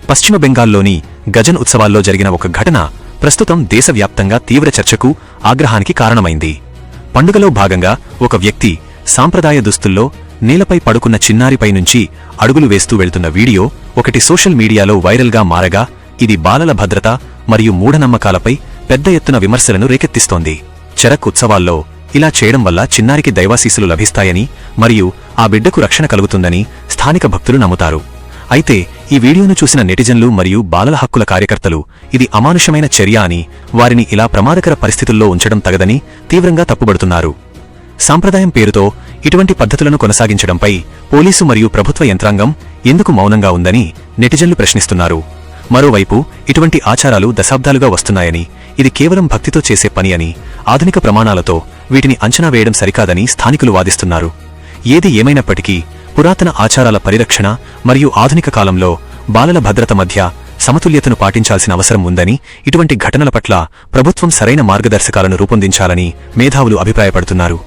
పశ్చిమ బెంగాల్లోని గజన్ ఉత్సవాల్లో జరిగిన ఒక ఘటన ప్రస్తుతం దేశవ్యాప్తంగా తీవ్ర చర్చకు, ఆగ్రహానికి కారణమైంది. పండుగలో భాగంగా ఒక వ్యక్తి సాంప్రదాయ దుస్తుల్లో నేలపై పడుకున్న చిన్నారిపై నుంచి అడుగులు వేస్తూ వెళ్తున్న వీడియో ఒకటి సోషల్ మీడియాలో వైరల్గా మారగా, ఇది బాలల భద్రత మరియు మూఢనమ్మకాలపై పెద్ద ఎత్తున విమర్శలను రేకెత్తిస్తోంది. చరక్ ఉత్సవాల్లో ఇలా చేయడం వల్ల చిన్నారికి దైవాశీస్సులు లభిస్తాయని మరియు ఆ బిడ్డకు రక్షణ కలుగుతుందని స్థానిక భక్తులు నమ్ముతారు. అయితే ఈ వీడియోను చూసిన నెటిజన్లు మరియు బాలల హక్కుల కార్యకర్తలు ఇది అమానుషమైన చర్య అని, వారిని ఇలా ప్రమాదకర పరిస్థితుల్లో ఉంచడం తగదని తీవ్రంగా తప్పుబడుతున్నారు. సాంప్రదాయం పేరుతో ఇటువంటి పద్ధతులను కొనసాగించడంపై పోలీసు మరియు ప్రభుత్వ యంత్రాంగం ఎందుకు మౌనంగా ఉందని నెటిజన్లు ప్రశ్నిస్తున్నారు. మరోవైపు ఇటువంటి ఆచారాలు దశాబ్దాలుగా వస్తున్నాయని, ఇది కేవలం భక్తితో చేసే పని అని, ఆధునిక ప్రమాణాలతో వీటిని అంచనా వేయడం సరికాదని స్థానికులు వాదిస్తున్నారు. ఏది ఏమైనప్పటికీ పురాతన ఆచారాల పరిరక్షణ మరియు ఆధునిక కాలంలో బాలల భద్రత మధ్య సమతుల్యతను పాటించాల్సిన అవసరం ఉందని, ఇటువంటి ఘటనల పట్ల ప్రభుత్వం సరైన మార్గదర్శకాలను రూపొందించాలని మేధావులు అభిప్రాయపడుతున్నారు.